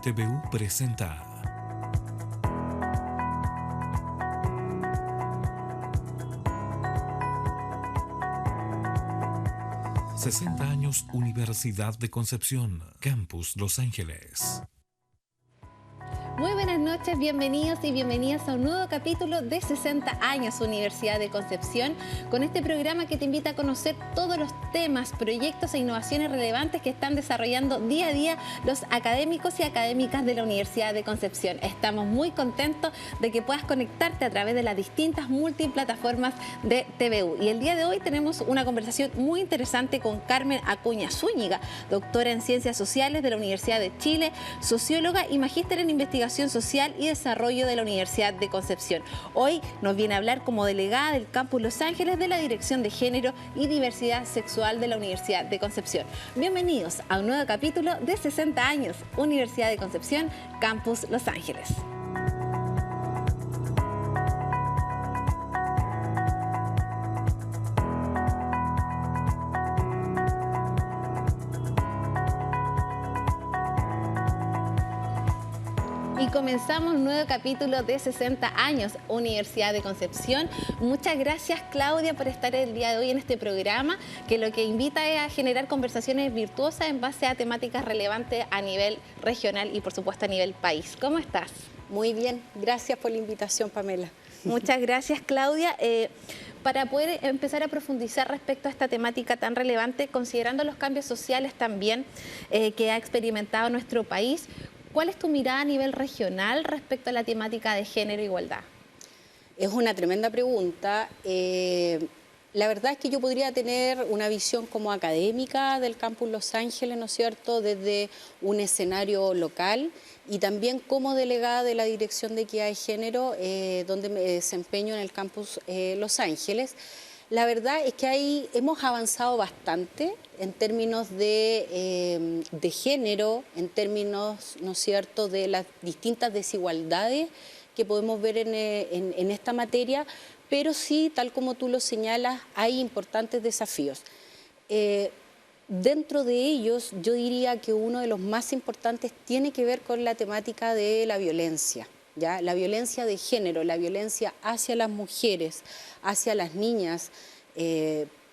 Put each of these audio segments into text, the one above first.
TVU presenta 60 años Universidad de Concepción, Campus Los Ángeles. Muy buenas noches, bienvenidos y bienvenidas a un nuevo capítulo de 60 años Universidad de Concepción, con este programa que te invita a conocer todos los temas, proyectos e innovaciones relevantes que están desarrollando día a día los académicos y académicas de la Universidad de Concepción. Estamos muy contentos de que puedas conectarte a través de las distintas multiplataformas de TVU. Y el día de hoy tenemos una conversación muy interesante con Carmen Acuña Zúñiga, doctora en Ciencias Sociales de la Universidad de Chile, socióloga y magíster en Investigación Social y Desarrollo de la Universidad de Concepción. Hoy nos viene a hablar como delegada del Campus Los Ángeles de la Dirección de Género y Diversidad Sexual de la Universidad de Concepción. Bienvenidos a un nuevo capítulo de 60 años Universidad de Concepción, Campus Los Ángeles. Y comenzamos un nuevo capítulo de 60 años Universidad de Concepción. Muchas gracias, Claudia, por estar el día de hoy en este programa, que lo que invita es a generar conversaciones virtuosas en base a temáticas relevantes a nivel regional y, por supuesto, a nivel país. ¿Cómo estás? Muy bien, gracias por la invitación, Pamela. Muchas gracias, Claudia. Para poder empezar a profundizar respecto a esta temática tan relevante, considerando los cambios sociales también que ha experimentado nuestro país, ¿cuál es tu mirada a nivel regional respecto a la temática de género e igualdad? Es una tremenda pregunta. La verdad es que yo podría tener una visión como académica del Campus Los Ángeles, ¿no es cierto?, desde un escenario local y también como delegada de la Dirección de Equidad de Género, donde me desempeño en el Campus Los Ángeles. La verdad es que ahí hemos avanzado bastante en términos de género, en términos, ¿no es cierto?, de las distintas desigualdades que podemos ver en esta materia, pero sí, tal como tú lo señalas, hay importantes desafíos. Dentro de ellos, yo diría que uno de los más importantes tiene que ver con la temática de la violencia. ¿Ya? La violencia de género, la violencia hacia las mujeres, hacia las niñas,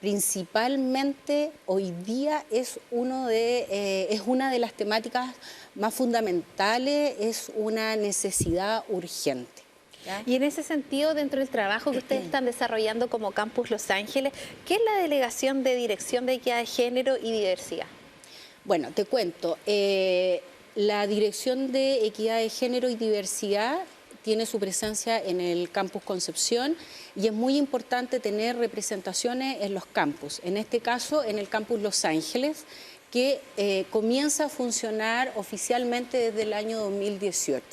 principalmente hoy día es una de las temáticas más fundamentales, es una necesidad urgente. ¿Ya? Y en ese sentido, dentro del trabajo que ustedes están desarrollando como Campus Los Ángeles, ¿qué es la Delegación de Dirección de Equidad de Género y Diversidad? Bueno, te cuento. La Dirección de Equidad de Género y Diversidad tiene su presencia en el Campus Concepción y es muy importante tener representaciones en los campus. En este caso, en el Campus Los Ángeles, que comienza a funcionar oficialmente desde el año 2018.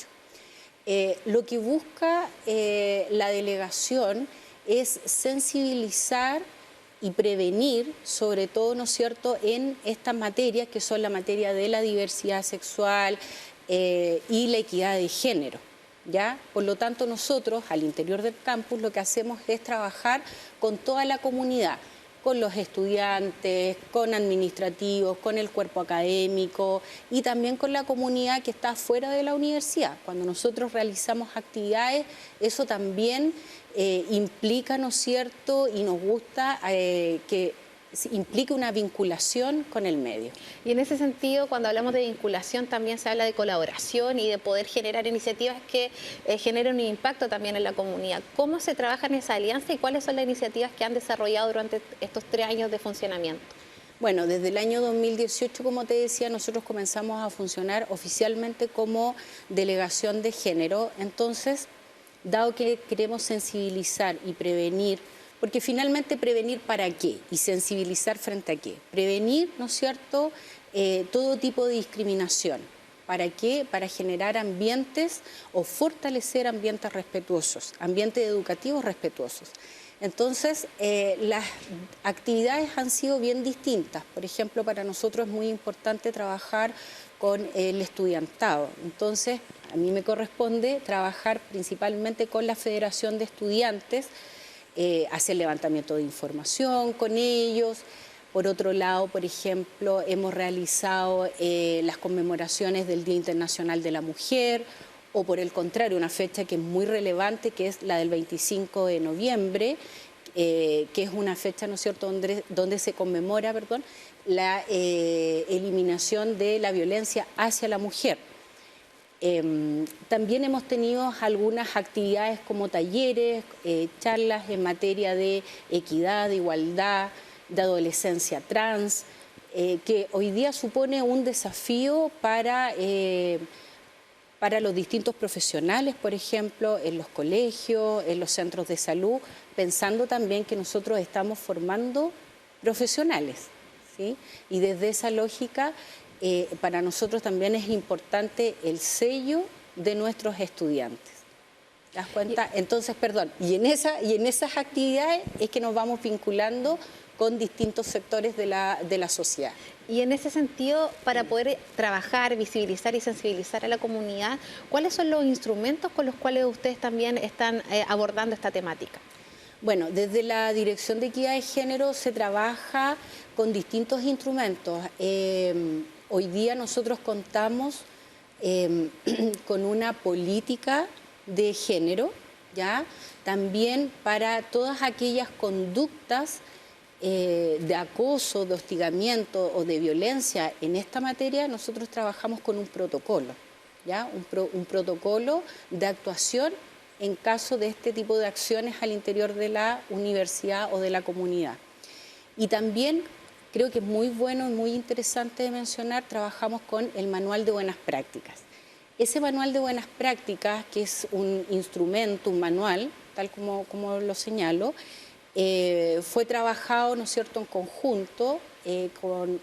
Lo que busca la delegación es sensibilizar y prevenir, sobre todo, ¿no es cierto?, en estas materias que son la materia de la diversidad sexual y la equidad de género, ¿ya? Por lo tanto, nosotros, al interior del campus, lo que hacemos es trabajar con toda la comunidad, con los estudiantes, con administrativos, con el cuerpo académico y también con la comunidad que está fuera de la universidad. Cuando nosotros realizamos actividades, eso también implica, ¿no es cierto?, y nos gusta que implique una vinculación con el medio. Y en ese sentido, cuando hablamos de vinculación, también se habla de colaboración y de poder generar iniciativas que generen un impacto también en la comunidad. ¿Cómo se trabaja en esa alianza y cuáles son las iniciativas que han desarrollado durante estos 3 años de funcionamiento? Bueno, desde el año 2018, como te decía, nosotros comenzamos a funcionar oficialmente como delegación de género. Entonces, dado que queremos sensibilizar y prevenir, porque finalmente prevenir ¿para qué? Y sensibilizar ¿frente a qué? Prevenir, ¿no es cierto?, todo tipo de discriminación. ¿Para qué? Para generar ambientes o fortalecer ambientes respetuosos, ambientes educativos respetuosos. Entonces, las actividades han sido bien distintas. Por ejemplo, para nosotros es muy importante trabajar con el estudiantado. Entonces, a mí me corresponde trabajar principalmente con la Federación de Estudiantes, hacer levantamiento de información con ellos, Por otro lado, por ejemplo, hemos realizado las conmemoraciones del Día Internacional de la Mujer, o por el contrario, una fecha que es muy relevante, que es la del 25 de noviembre, que es una fecha, ¿no es cierto?, donde se conmemora, perdón, la eliminación de la violencia hacia la mujer. También hemos tenido algunas actividades como talleres, charlas en materia de equidad, de igualdad, de adolescencia trans, que hoy día supone un desafío para los distintos profesionales, por ejemplo, en los colegios, en los centros de salud, pensando también que nosotros estamos formando profesionales, ¿sí? Y desde esa lógica, para nosotros también es importante el sello de nuestros estudiantes. ¿Te das cuenta? Entonces, perdón, y en esas actividades es que nos vamos vinculando con distintos sectores de la sociedad. Y en ese sentido, para poder trabajar, visibilizar y sensibilizar a la comunidad, ¿cuáles son los instrumentos con los cuales ustedes también están abordando esta temática? Bueno, desde la Dirección de Equidad de Género se trabaja con distintos instrumentos. Hoy día nosotros contamos con una política de género, ¿ya? También para todas aquellas conductas de acoso, de hostigamiento o de violencia en esta materia, nosotros trabajamos con un protocolo, ¿ya? Un protocolo de actuación en caso de este tipo de acciones al interior de la universidad o de la comunidad. Y también creo que es muy bueno y muy interesante de mencionar, trabajamos con el Manual de Buenas Prácticas. Ese Manual de Buenas Prácticas, que es un instrumento, un manual, tal como lo señalo, fue trabajado, ¿no es cierto?, en conjunto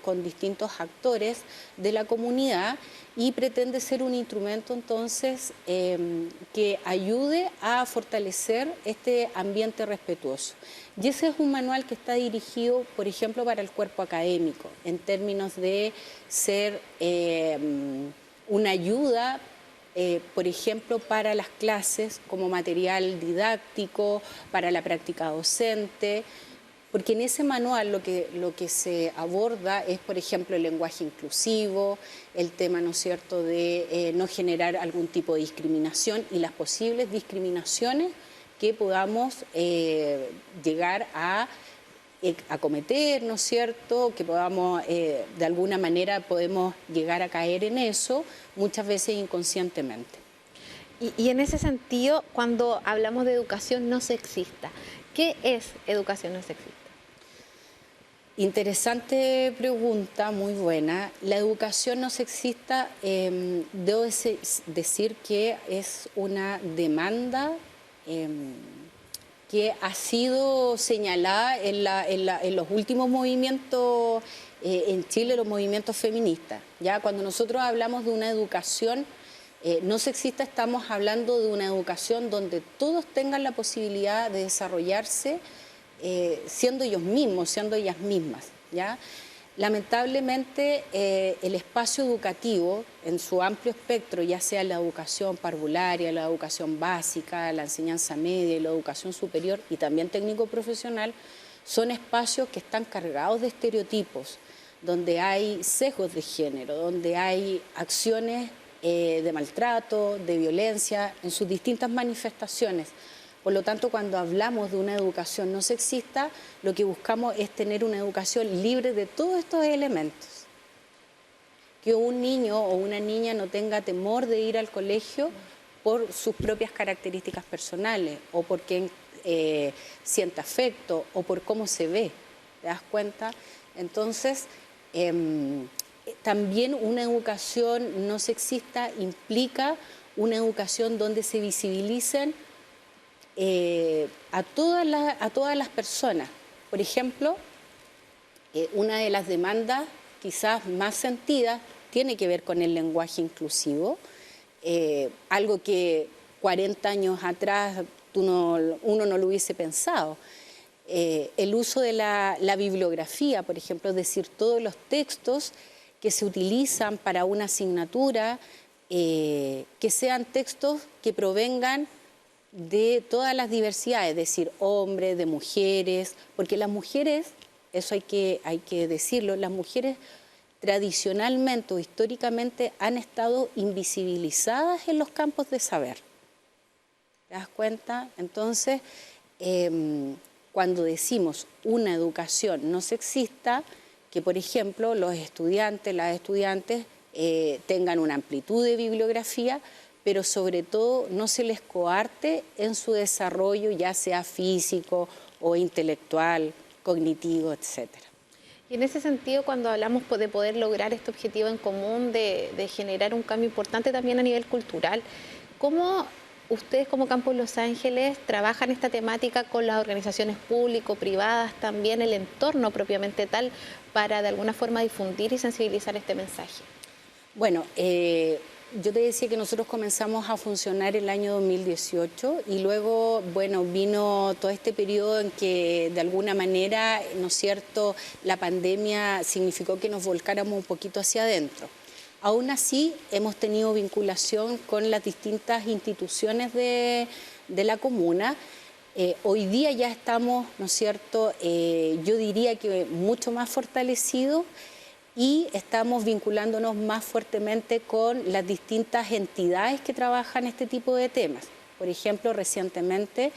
con distintos actores de la comunidad y pretende ser un instrumento entonces que ayude a fortalecer este ambiente respetuoso. Y ese es un manual que está dirigido, por ejemplo, para el cuerpo académico, en términos de ser una ayuda, por ejemplo, para las clases como material didáctico, para la práctica docente, porque en ese manual lo que se aborda es, por ejemplo, el lenguaje inclusivo, el tema, ¿no es cierto?, de no generar algún tipo de discriminación y las posibles discriminaciones que podamos llegar a acometer, ¿no es cierto?, que podamos, de alguna manera podemos llegar a caer en eso, muchas veces inconscientemente. Y en ese sentido, cuando hablamos de educación no sexista, ¿qué es educación no sexista? Interesante pregunta, muy buena. La educación no sexista, debo decir que es una demanda que ha sido señalada en los últimos movimientos en Chile, los movimientos feministas. Ya cuando nosotros hablamos de una educación no sexista, estamos hablando de una educación donde todos tengan la posibilidad de desarrollarse siendo ellos mismos, siendo ellas mismas, ¿ya? Lamentablemente, el espacio educativo, en su amplio espectro, ya sea la educación parvularia, la educación básica, la enseñanza media y la educación superior, y también técnico-profesional, son espacios que están cargados de estereotipos, donde hay sesgos de género, donde hay acciones de maltrato, de violencia, en sus distintas manifestaciones. Por lo tanto, cuando hablamos de una educación no sexista, lo que buscamos es tener una educación libre de todos estos elementos. Que un niño o una niña no tenga temor de ir al colegio por sus propias características personales o porque siente afecto o por cómo se ve. ¿Te das cuenta? Entonces, también una educación no sexista implica una educación donde se visibilicen a todas las personas. Por ejemplo, una de las demandas quizás más sentidas tiene que ver con el lenguaje inclusivo, algo que 40 años atrás uno no lo hubiese pensado. El uso de la bibliografía, por ejemplo, es decir, todos los textos que se utilizan para una asignatura, que sean textos que provengan de todas las diversidades, es decir, hombres, de mujeres, porque las mujeres eso hay que decirlo, las mujeres tradicionalmente o históricamente han estado invisibilizadas en los campos de saber. ¿Te das cuenta? Entonces, cuando decimos una educación no sexista, que por ejemplo los estudiantes, las estudiantes tengan una amplitud de bibliografía, pero sobre todo no se les coarte en su desarrollo, ya sea físico o intelectual, cognitivo, etcétera. Y en ese sentido, cuando hablamos de poder lograr este objetivo en común, de generar un cambio importante también a nivel cultural, ¿cómo ustedes como Campus Los Ángeles trabajan esta temática con las organizaciones público-privadas, también el entorno propiamente tal, para de alguna forma difundir y sensibilizar este mensaje? Bueno, yo te decía que nosotros comenzamos a funcionar el año 2018 y luego, bueno, vino todo este periodo en que de alguna manera, ¿no es cierto?, la pandemia significó que nos volcáramos un poquito hacia adentro. Aún así, hemos tenido vinculación con las distintas instituciones de la comuna. Hoy día ya estamos, ¿no es cierto?, yo diría que mucho más fortalecidos, y estamos vinculándonos más fuertemente con las distintas entidades que trabajan este tipo de temas. Por ejemplo, recientemente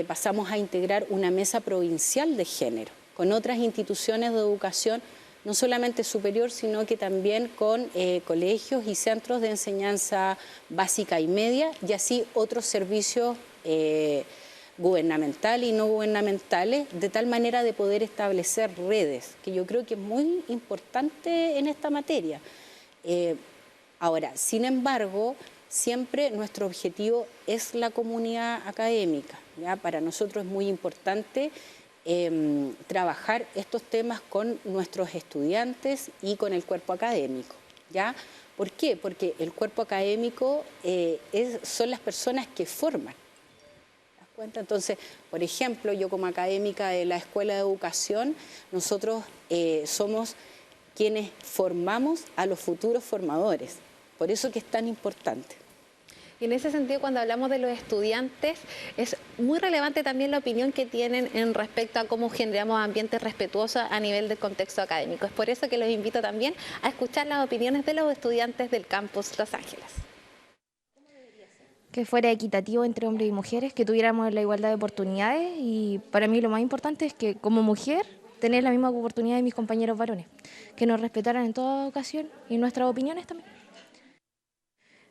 pasamos a integrar una mesa provincial de género con otras instituciones de educación, no solamente superior, sino que también con colegios y centros de enseñanza básica y media, y así otros servicios gubernamentales y no gubernamentales, de tal manera de poder establecer redes, que yo creo que es muy importante en esta materia. Ahora, sin embargo, siempre nuestro objetivo es la comunidad académica, ¿ya? Para nosotros es muy importante trabajar estos temas con nuestros estudiantes y con el cuerpo académico, ¿ya? ¿Por qué? Porque el cuerpo académico son las personas que forman. Entonces, por ejemplo, yo como académica de la Escuela de Educación, nosotros somos quienes formamos a los futuros formadores. Por eso que es tan importante. Y en ese sentido, cuando hablamos de los estudiantes, es muy relevante también la opinión que tienen en respecto a cómo generamos ambientes respetuosos a nivel del contexto académico. Es por eso que los invito también a escuchar las opiniones de los estudiantes del Campus Los Ángeles. Que fuera equitativo entre hombres y mujeres, que tuviéramos la igualdad de oportunidades, y para mí lo más importante es que como mujer tener la misma oportunidad de mis compañeros varones, que nos respetaran en toda ocasión y nuestras opiniones también.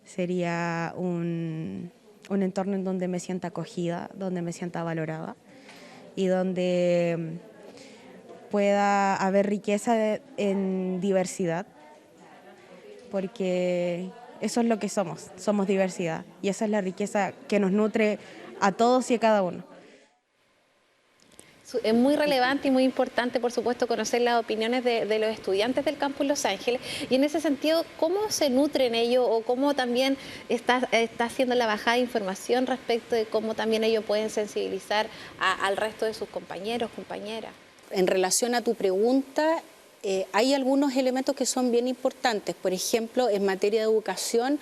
Sería un entorno en donde me sienta acogida, donde me sienta valorada y donde pueda haber riqueza en diversidad, porque eso es lo que somos diversidad, y esa es la riqueza que nos nutre a todos y a cada uno. Es muy relevante y muy importante, por supuesto, conocer las opiniones de los estudiantes del Campus Los Ángeles, y en ese sentido, ¿cómo se nutren ellos o cómo también está haciendo la bajada de información respecto de cómo también ellos pueden sensibilizar al resto de sus compañeros, compañeras? En relación a tu pregunta, hay algunos elementos que son bien importantes. Por ejemplo, en materia de educación,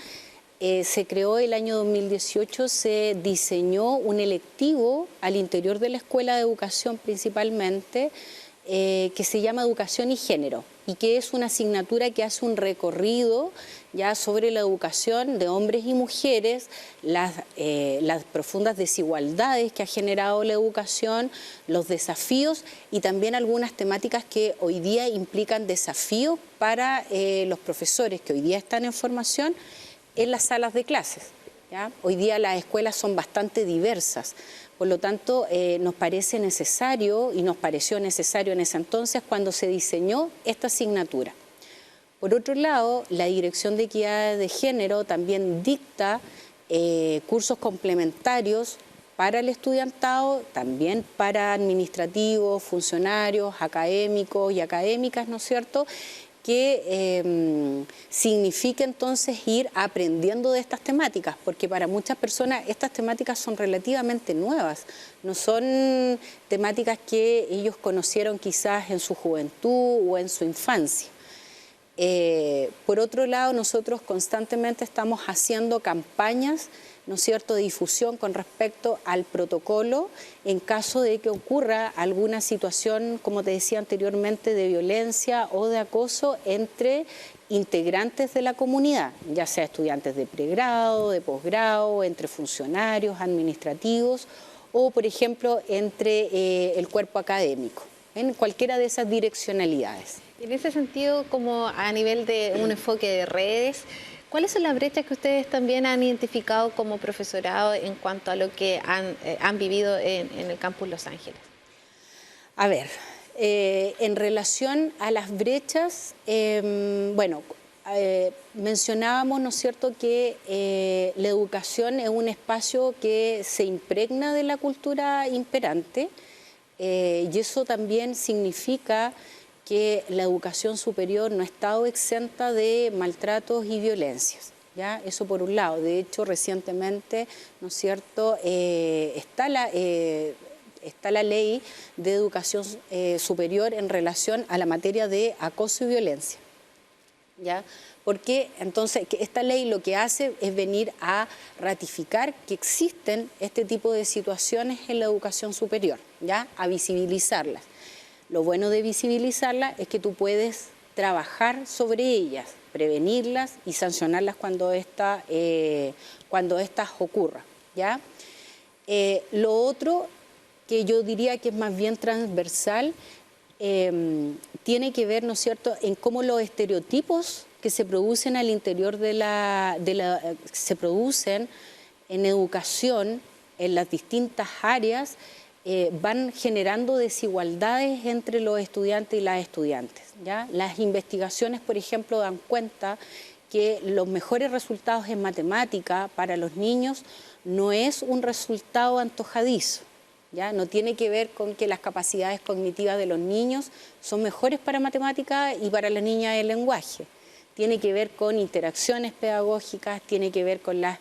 se creó el año 2018, se diseñó un electivo al interior de la Escuela de Educación principalmente, que se llama Educación y Género, y que es una asignatura que hace un recorrido ya sobre la educación de hombres y mujeres, las profundas desigualdades que ha generado la educación, los desafíos y también algunas temáticas que hoy día implican desafíos para los profesores que hoy día están en formación en las salas de clases, ¿ya? Hoy día las escuelas son bastante diversas, por lo tanto nos parece necesario y nos pareció necesario en ese entonces cuando se diseñó esta asignatura. Por otro lado, la Dirección de Equidad de Género también dicta cursos complementarios para el estudiantado, también para administrativos, funcionarios, académicos y académicas, ¿no es cierto?, que significa entonces ir aprendiendo de estas temáticas, porque para muchas personas estas temáticas son relativamente nuevas, no son temáticas que ellos conocieron quizás en su juventud o en su infancia. Por otro lado, nosotros constantemente estamos haciendo campañas, ¿no es cierto?, de difusión con respecto al protocolo en caso de que ocurra alguna situación, como te decía anteriormente, de violencia o de acoso entre integrantes de la comunidad, ya sea estudiantes de pregrado, de posgrado, entre funcionarios administrativos o, por ejemplo, entre el cuerpo académico, en cualquiera de esas direccionalidades. En ese sentido, como a nivel de un enfoque de redes, ¿cuáles son las brechas que ustedes también han identificado como profesorado en cuanto a lo que han vivido en el campus Los Ángeles? A ver, en relación a las brechas, mencionábamos, ¿no es cierto?, que la educación es un espacio que se impregna de la cultura imperante y eso también significa que la educación superior no ha estado exenta de maltratos y violencias, ¿ya? Eso por un lado. De hecho, recientemente, ¿no es cierto?, está la ley de educación superior en relación a la materia de acoso y violencia, ¿ya? Porque entonces esta ley lo que hace es venir a ratificar que existen este tipo de situaciones en la educación superior, ¿ya? A visibilizarlas. Lo bueno de visibilizarlas es que tú puedes trabajar sobre ellas, prevenirlas y sancionarlas cuando estas ocurran, ¿ya? Lo otro que yo diría que es más bien transversal tiene que ver, ¿no es cierto?, en cómo los estereotipos que se producen al interior se producen en educación, en las distintas áreas, van generando desigualdades entre los estudiantes y las estudiantes, ¿ya? Las investigaciones, por ejemplo, dan cuenta que los mejores resultados en matemática para los niños no es un resultado antojadizo, ¿ya? No tiene que ver con que las capacidades cognitivas de los niños son mejores para matemática y para las niñas el lenguaje. Tiene que ver con interacciones pedagógicas, tiene que ver con las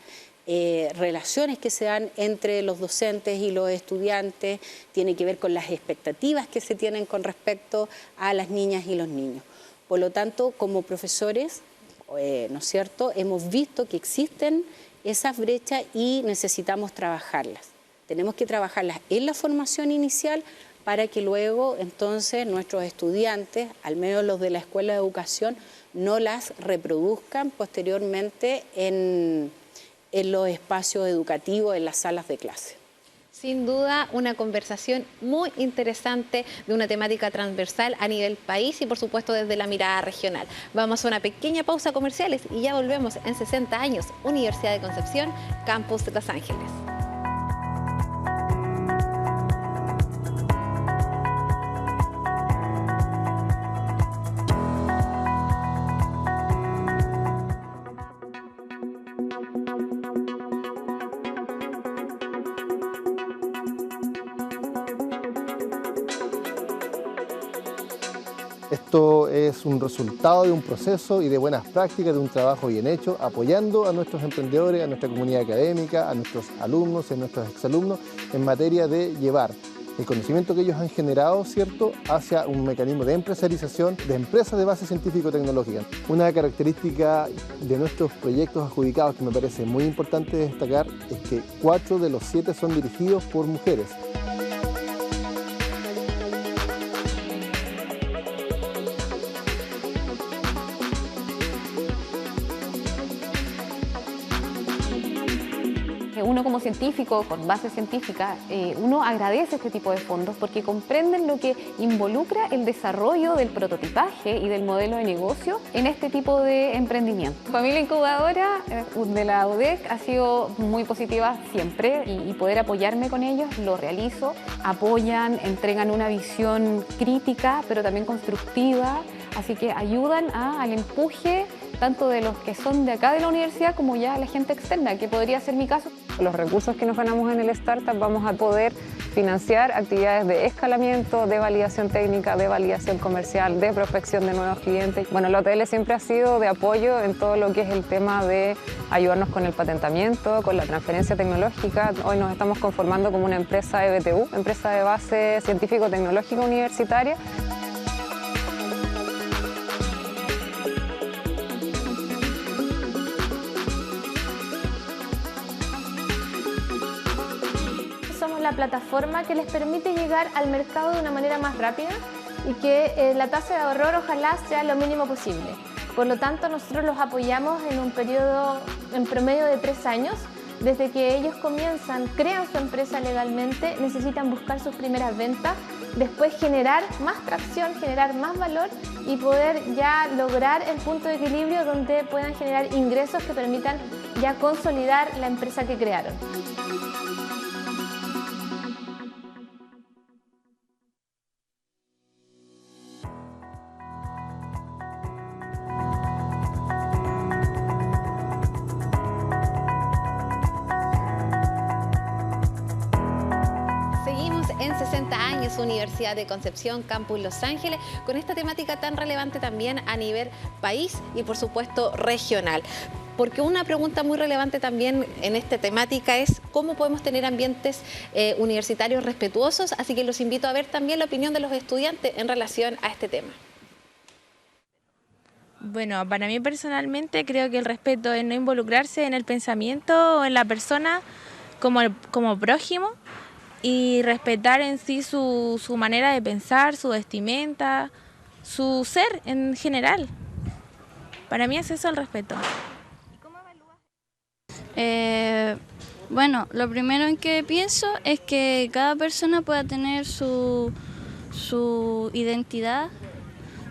relaciones que se dan entre los docentes y los estudiantes, tiene que ver con las expectativas que se tienen con respecto a las niñas y los niños. Por lo tanto, como profesores, ¿no es cierto?, hemos visto que existen esas brechas y necesitamos trabajarlas. Tenemos que trabajarlas en la formación inicial para que luego, entonces, nuestros estudiantes, al menos los de la Escuela de Educación, no las reproduzcan posteriormente en los espacios educativos, en las salas de clase. Sin duda, una conversación muy interesante de una temática transversal a nivel país y, por supuesto, desde la mirada regional. Vamos a una pequeña pausa comerciales y ya volvemos en 60 años, Universidad de Concepción, Campus Los Ángeles. Esto es un resultado de un proceso y de buenas prácticas, de un trabajo bien hecho, apoyando a nuestros emprendedores, a nuestra comunidad académica, a nuestros alumnos y a nuestros exalumnos en materia de llevar el conocimiento que ellos han generado, ¿cierto?, hacia un mecanismo de empresarización de empresas de base científico-tecnológica. Una característica de nuestros proyectos adjudicados que me parece muy importante destacar es que 4 de los 7 son dirigidos por mujeres. Uno como científico, con base científica, uno agradece este tipo de fondos porque comprenden lo que involucra el desarrollo del prototipaje y del modelo de negocio en este tipo de emprendimiento. Familia Incubadora de la UDEC ha sido muy positiva siempre y poder apoyarme con ellos lo realizo. Apoyan, entregan una visión crítica pero también constructiva, así que ayudan al empuje tanto de los que son de acá de la universidad como ya la gente externa, que podría ser mi caso. Con los recursos que nos ganamos en el Startup vamos a poder financiar actividades de escalamiento, de validación técnica, de validación comercial, de prospección de nuevos clientes. Bueno, la OTL siempre ha sido de apoyo en todo lo que es el tema de ayudarnos con el patentamiento, con la transferencia tecnológica. Hoy nos estamos conformando como una empresa EBTU, empresa de base científico-tecnológica universitaria. plataforma que les permite llegar al mercado de una manera más rápida y que la tasa de ahorro ojalá sea lo mínimo posible. Por lo tanto, nosotros los apoyamos en un periodo en promedio de 3 años. Desde que ellos comienzan, crean su empresa legalmente, necesitan buscar sus primeras ventas, después generar más tracción, generar más valor y poder ya lograr el punto de equilibrio donde puedan generar ingresos que permitan ya consolidar la empresa que crearon. En 60 años, Universidad de Concepción, Campus Los Ángeles, con esta temática tan relevante también a nivel país y por supuesto regional. Porque una pregunta muy relevante también en esta temática es cómo podemos tener ambientes universitarios respetuosos, así que los invito a ver también la opinión de los estudiantes en relación a este tema. Bueno, para mí personalmente creo que el respeto es no involucrarse en el pensamiento o en la persona como prójimo, y respetar en sí su manera de pensar, su vestimenta, su ser en general. Para mí es eso el respeto. ¿Cómo evalúas? Bueno, lo primero en que pienso es que cada persona pueda tener su identidad,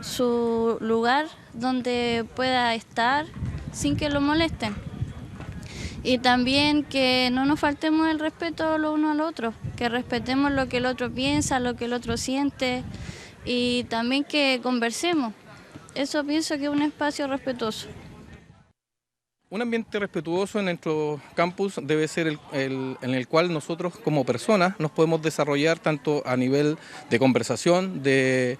su lugar donde pueda estar sin que lo molesten. Y también que no nos faltemos el respeto lo uno al otro, que respetemos lo que el otro piensa, lo que el otro siente y también que conversemos. Eso pienso que es un espacio respetuoso. Un ambiente respetuoso en nuestro campus debe ser en el cual nosotros como personas nos podemos desarrollar tanto a nivel de conversación, de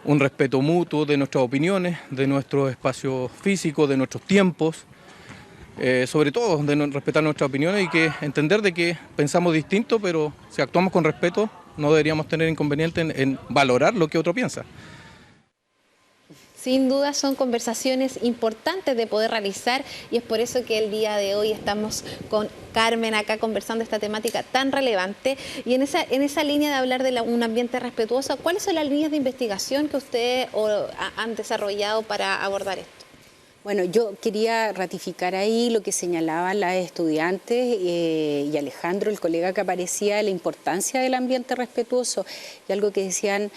un respeto mutuo de nuestras opiniones, de nuestro espacio físico, de nuestros tiempos. Sobre todo de respetar nuestras opiniones y que entender de que pensamos distinto, pero si actuamos con respeto no deberíamos tener inconveniente en valorar lo que otro piensa. Sin duda son conversaciones importantes de poder realizar y es por eso que el día de hoy estamos con Carmen acá conversando esta temática tan relevante. Y en esa línea de hablar de un ambiente respetuoso, ¿cuáles son las líneas de investigación que ustedes han desarrollado para abordar esto? Bueno, yo quería ratificar ahí lo que señalaban las estudiantes y Alejandro, el colega que aparecía, la importancia del ambiente respetuoso y algo que decían,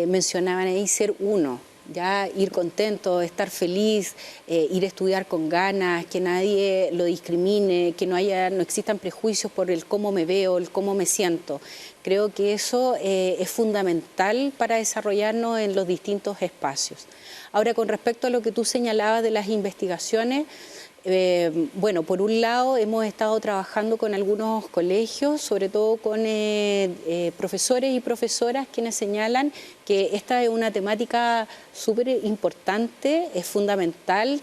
mencionaban ahí, ser uno, ya ir contento, estar feliz, ir a estudiar con ganas, que nadie lo discrimine, que no existan prejuicios por el cómo me veo, el cómo me siento. Creo que eso es fundamental para desarrollarnos en los distintos espacios. Ahora, con respecto a lo que tú señalabas de las investigaciones, bueno, por un lado hemos estado trabajando con algunos colegios, sobre todo con profesores y profesoras quienes señalan que esta es una temática súper importante, es fundamental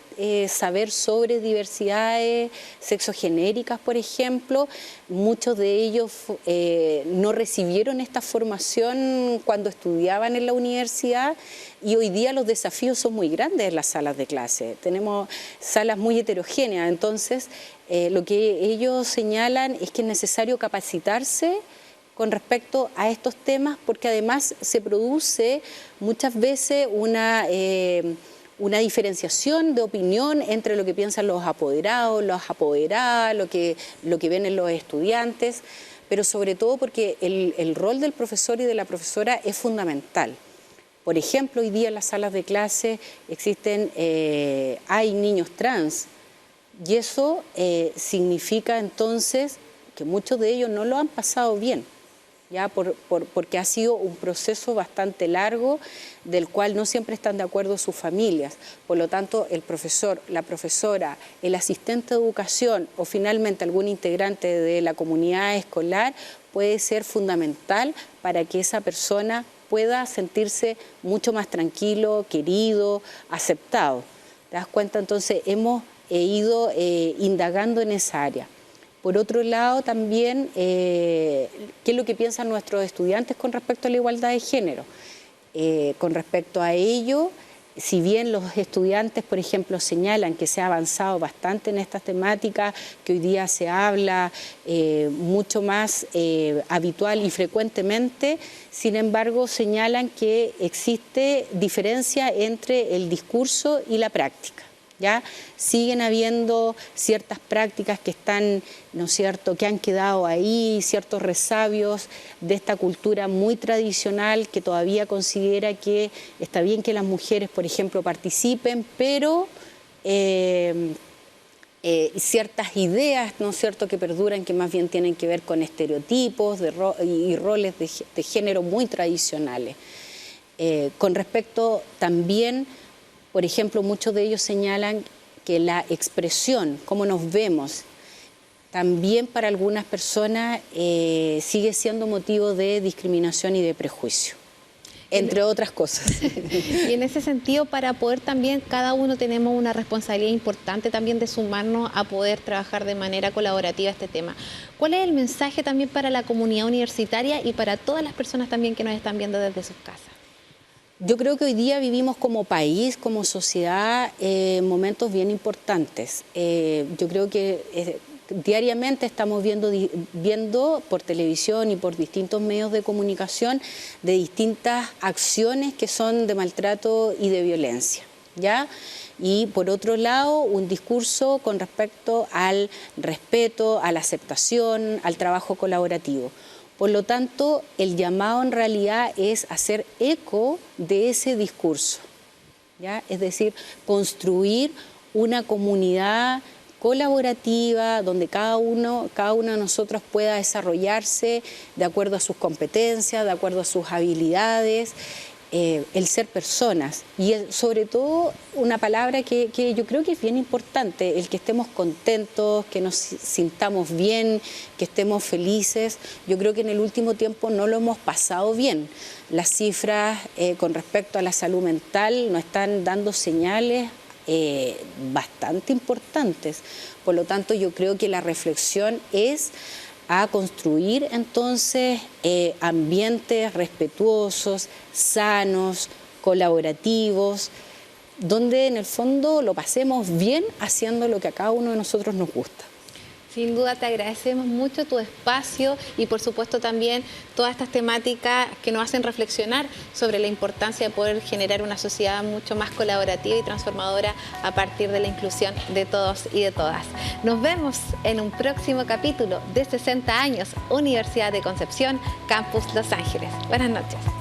saber sobre diversidades sexogenéricas, por ejemplo. Muchos de ellos no recibieron esta formación cuando estudiaban en la universidad y hoy día los desafíos son muy grandes en las salas de clase. Tenemos salas muy heterogéneas, entonces lo que ellos señalan es que es necesario capacitarse con respecto a estos temas, porque además se produce muchas veces una diferenciación de opinión entre lo que piensan los apoderados, las apoderadas, lo que ven en los estudiantes, pero sobre todo porque el rol del profesor y de la profesora es fundamental. Por ejemplo, hoy día en las salas de clase hay niños trans, y eso significa entonces que muchos de ellos no lo han pasado bien, ya porque ha sido un proceso bastante largo del cual no siempre están de acuerdo sus familias. Por lo tanto, el profesor, la profesora, el asistente de educación o finalmente algún integrante de la comunidad escolar puede ser fundamental para que esa persona pueda sentirse mucho más tranquilo, querido, aceptado. ¿Te das cuenta? Entonces hemos ido indagando en esa área. Por otro lado, también, ¿qué es lo que piensan nuestros estudiantes con respecto a la igualdad de género? Con respecto a ello, si bien los estudiantes, por ejemplo, señalan que se ha avanzado bastante en estas temáticas, que hoy día se habla mucho más habitual y frecuentemente, sin embargo, señalan que existe diferencia entre el discurso y la práctica. ¿Ya? Siguen habiendo ciertas prácticas que están, ¿no es cierto?, que han quedado ahí, ciertos resabios de esta cultura muy tradicional que todavía considera que está bien que las mujeres, por ejemplo, participen, pero ciertas ideas, ¿no es cierto?, que perduran, que más bien tienen que ver con estereotipos y roles de género muy tradicionales. Con respecto también, por ejemplo, muchos de ellos señalan que la expresión, cómo nos vemos, también para algunas personas sigue siendo motivo de discriminación y de prejuicio, entre otras cosas. Y en ese sentido, para poder también, cada uno tenemos una responsabilidad importante también de sumarnos a poder trabajar de manera colaborativa este tema. ¿Cuál es el mensaje también para la comunidad universitaria y para todas las personas también que nos están viendo desde sus casas? Yo creo que hoy día vivimos como país, como sociedad, momentos bien importantes. Yo creo que diariamente estamos viendo por televisión y por distintos medios de comunicación de distintas acciones que son de maltrato y de violencia, ¿ya? Y por otro lado, un discurso con respecto al respeto, a la aceptación, al trabajo colaborativo. Por lo tanto, el llamado en realidad es hacer eco de ese discurso, ¿ya? Es decir, construir una comunidad colaborativa donde cada uno de nosotros pueda desarrollarse de acuerdo a sus competencias, de acuerdo a sus habilidades, el ser personas y sobre todo una palabra que yo creo que es bien importante, el que estemos contentos, que nos sintamos bien, que estemos felices. Yo creo que en el último tiempo no lo hemos pasado bien. Las cifras con respecto a la salud mental nos están dando señales bastante importantes. Por lo tanto, yo creo que la reflexión es a construir entonces ambientes respetuosos, sanos, colaborativos, donde en el fondo lo pasemos bien haciendo lo que a cada uno de nosotros nos gusta. Sin duda te agradecemos mucho tu espacio y por supuesto también todas estas temáticas que nos hacen reflexionar sobre la importancia de poder generar una sociedad mucho más colaborativa y transformadora a partir de la inclusión de todos y de todas. Nos vemos en un próximo capítulo de 60 años, Universidad de Concepción, Campus Los Ángeles. Buenas noches.